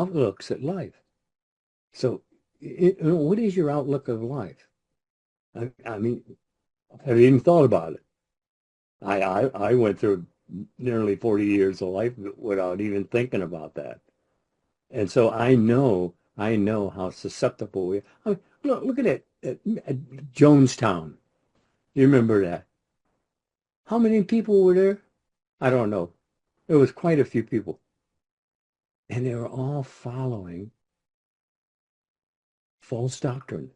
outlooks at life. So, what is your outlook of life? I mean, have you even thought about it? I went through nearly 40 years of life without even thinking about that. And so I know how susceptible we are. I mean, look at it, at Jonestown. You remember that? How many people were there? I don't know. It was quite a few people. And they were all following false doctrine.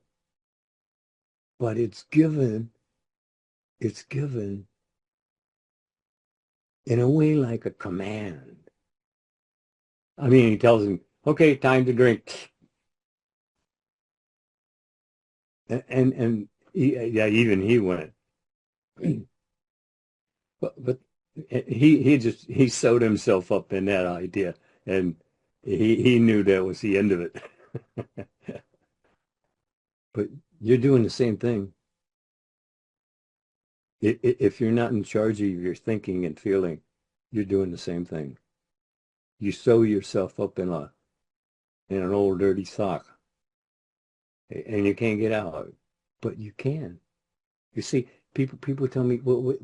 But it's given in a way like a command. I mean, he tells him, okay, time to drink. And yeah, even he went. But he sewed himself up in that idea, and he knew that was the end of it. But you're doing the same thing. If you're not in charge of your thinking and feeling, you're doing the same thing. You sew yourself up in an old dirty sock, and you can't get out. But you can. You see, people tell me, well,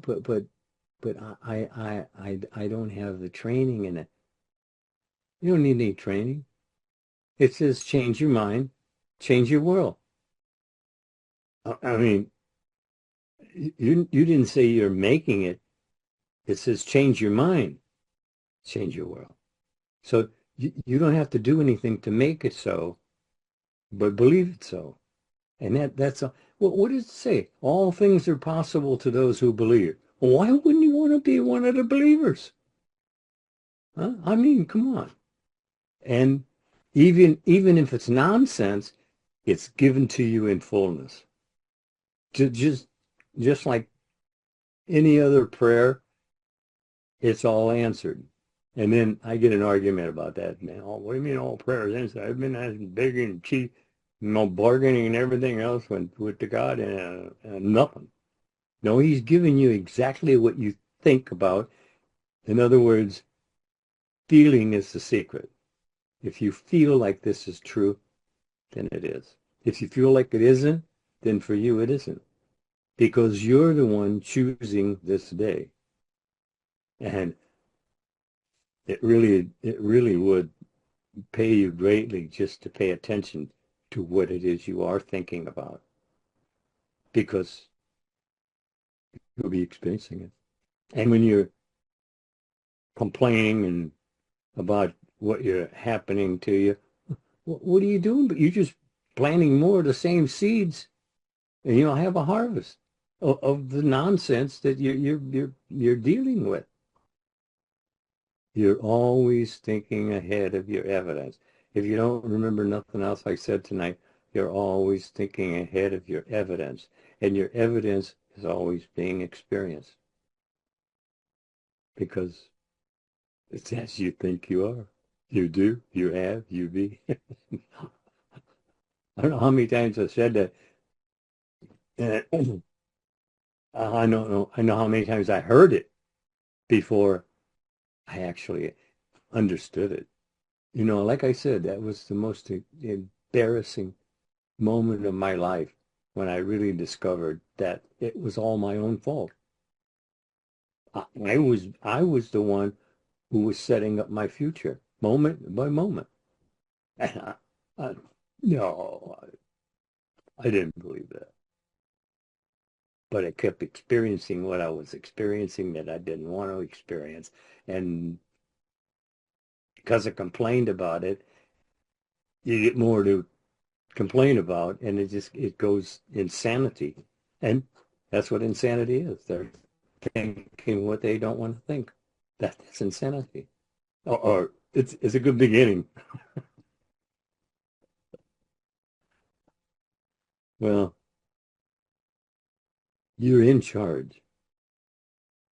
but I don't have the training in it. You don't need any training. It says change your mind, change your world. I mean, you didn't say you're making it. It says change your mind, change your world. So you don't have to do anything to make it so, but believe it so. And that's a, what does it say? All things are possible to those who believe. Well, why wouldn't you want to be one of the believers? Huh? I mean, come on. And even if it's nonsense, it's given to you in fullness. Just like any other prayer, it's all answered. And then I get an argument about that. Man, what do you mean all prayers answered? I've been asking big and cheap, bargaining and everything else with the God and nothing. No, he's giving you exactly what you think about. In other words, feeling is the secret. If you feel like this is true, then it is. If you feel like it isn't, then for you it isn't. Because you're the one choosing this day. And it really would pay you greatly just to pay attention to what it is you are thinking about. Because you'll be experiencing it. And when you're complaining and about what you're happening to you, what are you doing? But you're just planting more of the same seeds, and you'll have a harvest of the nonsense that you're dealing with. You're always thinking ahead of your evidence. If you don't remember nothing else I said tonight, you're always thinking ahead of your evidence, and your evidence is always being experienced because it's as you think you are. You do, you have, you be. I don't know how many times I've said that. I know how many times I heard it before I actually understood it. You know, like I said, that was the most embarrassing moment of my life when I really discovered that it was all my own fault. I was the one who was setting up my future moment by moment. And no, I didn't believe that. But I kept experiencing what I was experiencing that I didn't want to experience. And because I complained about it, you get more to complain about, and it goes insanity. And that's what insanity is. They're thinking what they don't want to think. That's insanity. Or it's a good beginning. Well, you're in charge,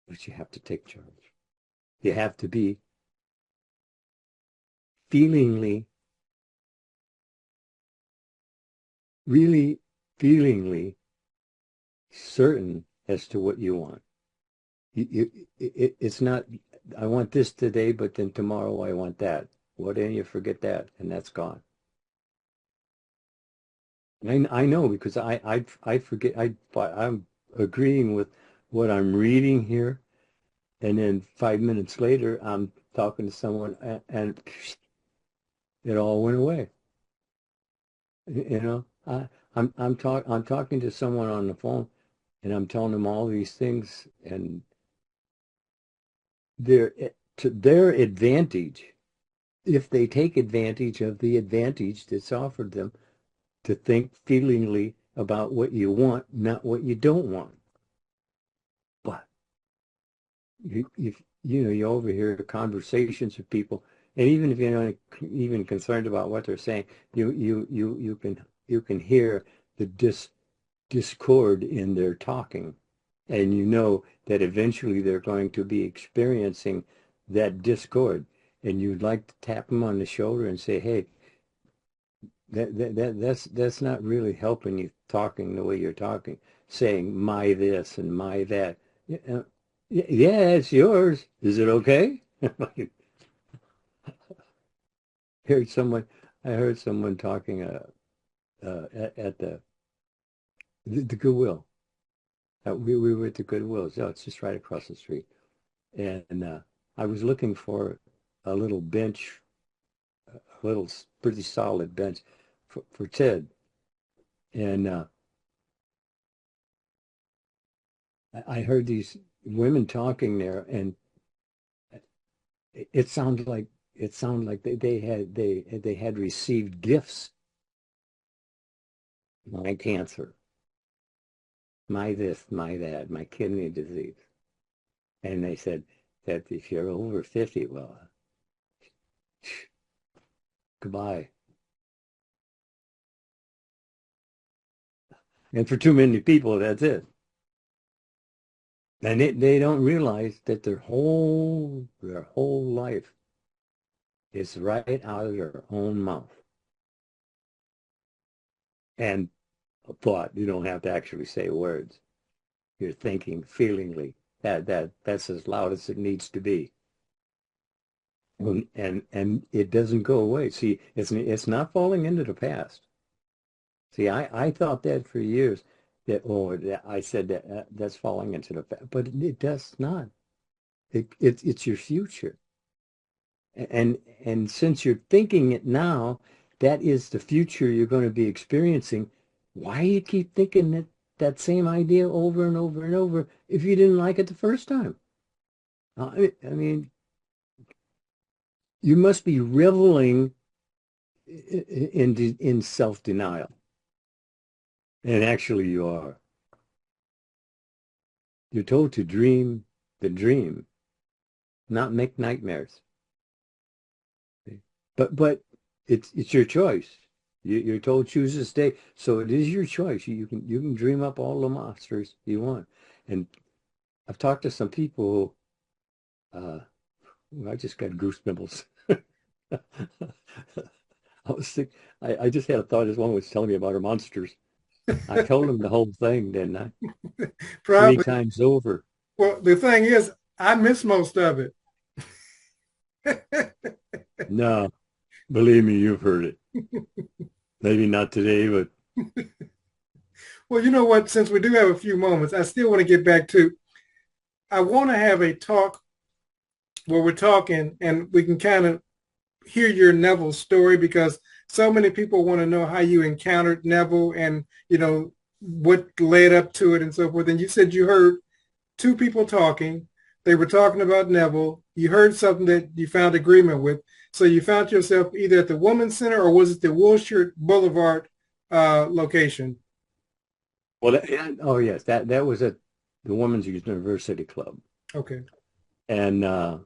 but you have to take charge. You have to be feelingly, really feelingly certain as to what you want. It's not, I want this today, but then tomorrow I want that. Why didn't you forget that? And that's gone. I know because I forget. I'm agreeing with what I'm reading here, and then 5 minutes later, I'm talking to someone, and it all went away. You know, I'm talking to someone on the phone, and I'm telling them all these things, and they're to their advantage. If they take advantage of the advantage that's offered them, to think feelingly about what you want, not what you don't want. But you overhear conversations with people, and even if you're not even concerned about what they're saying, you can hear the discord in their talking, and you know that eventually they're going to be experiencing that discord, and you'd like to tap them on the shoulder and say, hey, that's not really helping you talking the way you're talking, saying my this and my that. Yeah, yeah, it's yours. Is it okay? I heard someone. I heard someone talking at the Goodwill. We were at the Goodwill. So it's just right across the street, and I was looking for a little bench, a little pretty solid bench for Ted, and I heard these women talking there, and it sounded like they had received gifts. My cancer, my this, my that, my kidney disease, and they said that if you're over 50, well, goodbye. And for too many people, that's it. And they don't realize that their whole life is right out of their own mouth. And a thought, you don't have to actually say words. You're thinking feelingly. That's as loud as it needs to be. And it doesn't go away. See, it's not falling into the past. See, I thought that for years, I said that's falling into the past, but it does not. It's your future. And since you're thinking it now, that is the future you're going to be experiencing. Why you keep thinking that same idea over and over and over if you didn't like it the first time? I mean, you must be reveling in self-denial. And actually you are. You're told to dream the dream, not make nightmares. But it's your choice. You're told choose this day, so it is your choice. You can dream up all the monsters you want. And I've talked to some people I just got goosebumps. I was sick. I just had a thought. This one was telling me about her monsters. I told him the whole thing, didn't I? Three Probably. times over. Well, the thing is, I miss most of it. No, believe me, you've heard it. Maybe not today, but Well, you know what? Since we do have a few moments, I still want to get back to, I want to have a talk where we're talking and we can kind of hear your Neville story, because so many people want to know how you encountered Neville and, what led up to it and so forth. And you said you heard two people talking. They were talking about Neville. You heard something that you found agreement with. So you found yourself either at the Women's Center, or was it the Wilshire Boulevard location? well, oh yes, that was at the Women's University Club, Okay. and I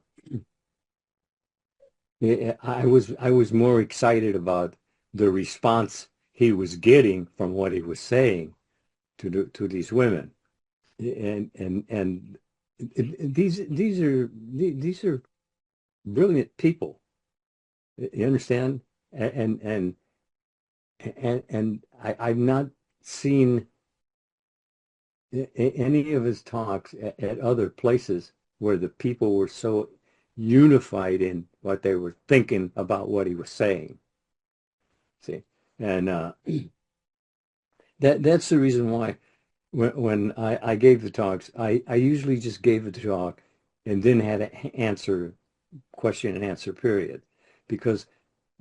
was more excited about the response he was getting from what he was saying to these women, and these are brilliant people. You understand? And I've not seen any of his talks at other places where the people were so unified in what they were thinking about what he was saying. See, and that's the reason why when I gave the talks, I usually just gave the talk and then had an answer, question and answer period. Because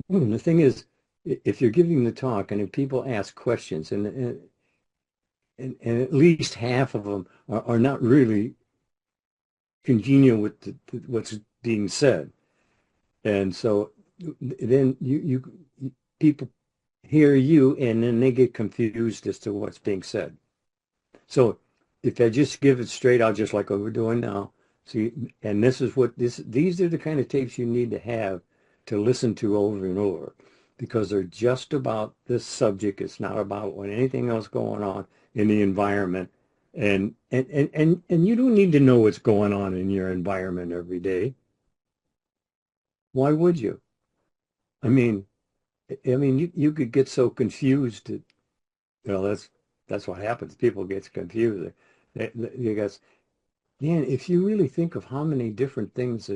the thing is, if you're giving the talk and if people ask questions and at least half of them are not really congenial with what's being said. And so then you people hear you and then they get confused as to what's being said. So if I just give it straight out, just like what we're doing now, see, and this is what these are the kind of tapes you need to have to listen to over and over, because they're just about this subject. It's not about anything else going on in the environment. And you don't need to know what's going on in your environment every day. Why would you? I mean, you could get so confused that, that's what happens. People get confused. You guys, man, if you really think of how many different things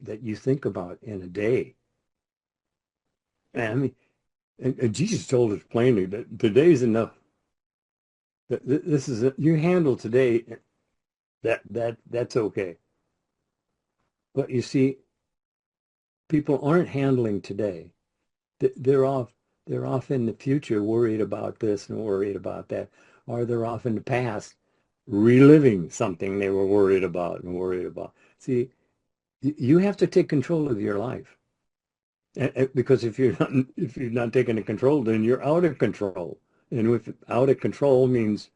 that you think about in a day, I mean, and Jesus told us plainly that today's enough. This is it. You handle today. That's okay. But you see, people aren't handling today. They're off in the future worried about this and worried about that, or they're off in the past reliving something they were worried about and worried about. See, you have to take control of your life, because if you're not taking the control, then you're out of control. And with out of control means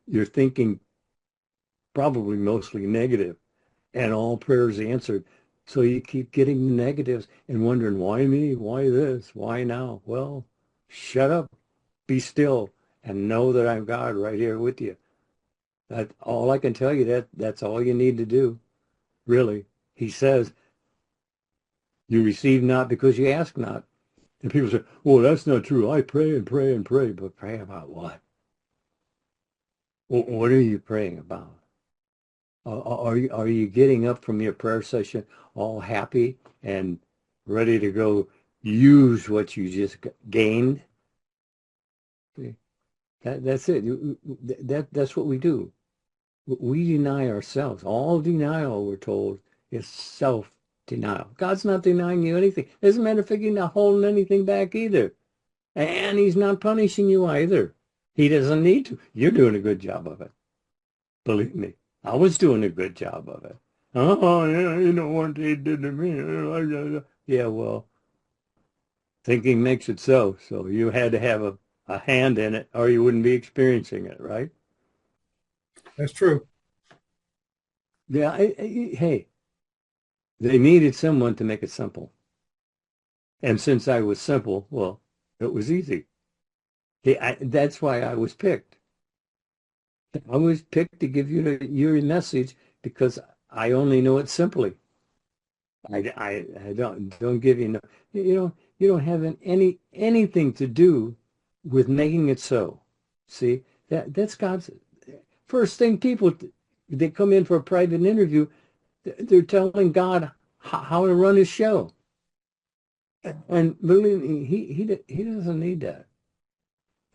you're thinking probably mostly negative, and all prayers answered. So you keep getting the negatives and wondering, why me? Why this? Why now? Well, shut up, be still, and know that I'm God right here with you. That's all I can tell you. That's all you need to do, really. He says, you receive not because you ask not. And people say, well, that's not true. I pray and pray and pray. But pray about what? Well, what are you praying about? Are you getting up from your prayer session all happy and ready to go use what you just gained? See, that's it. That's what we do. We deny ourselves. All denial, we're told, is self-denial. God's not denying you anything. As a matter of fact, He's not holding anything back either. And He's not punishing you either. He doesn't need to. You're doing a good job of it. Believe me. I was doing a good job of it. Oh, yeah, what they did to me. Yeah, well, thinking makes it so. So you had to have a hand in it or you wouldn't be experiencing it, right? That's true. Yeah, hey, they needed someone to make it simple. And since I was simple, well, it was easy. That's why I was picked. I was picked to give you your message because I only know it simply. I don't give you no, you don't have anything to do with making it so. See, that's God's first thing. People, they come in for a private interview, they're telling God how to run his show. And believe me, he doesn't need that.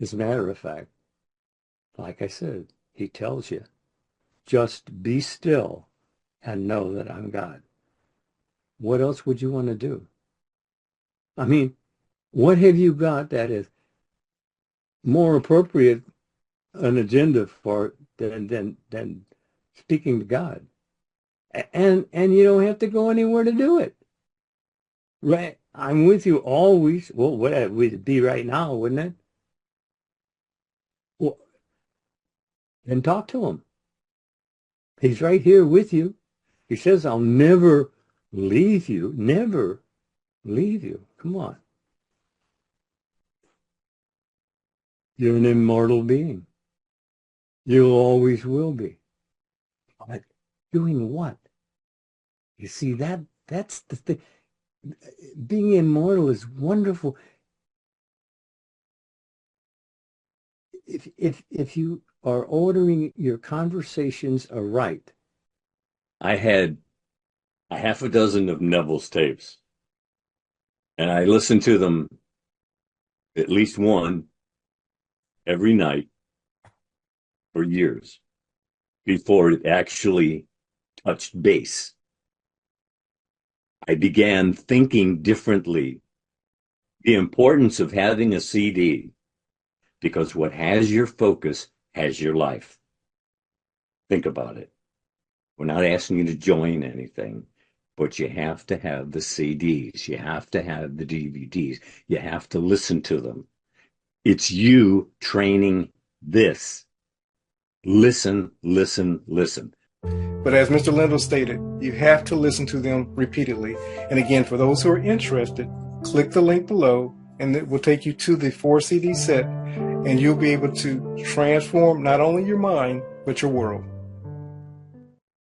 As a matter of fact, like I said, he tells you, just be still and know that I'm God. What else would you want to do? I mean, what have you got that is more appropriate an agenda for than speaking to God? And you don't have to go anywhere to do it. Right? I'm with you always. Well, what would it be right now, wouldn't it? Well, then talk to him. He's right here with you. He says, I'll never leave you, never leave you. Come on. You're an immortal being. You always will be. But doing what? You see, that's the thing. Being immortal is wonderful. If you are ordering your conversations aright. I had a half a dozen of Neville's tapes. And I listened to them at least one every night for years before it actually touched base. I began thinking differently. The importance of having a CD, because what has your focus has your life. Think about it. We're not asking you to join anything, but you have to have the CDs. You have to have the DVDs. You have to listen to them. It's you training this. Listen, listen, listen. But as Mr. Lindell stated, you have to listen to them repeatedly. And again, for those who are interested, click the link below and it will take you to the 4 CD set, and you'll be able to transform not only your mind, but your world.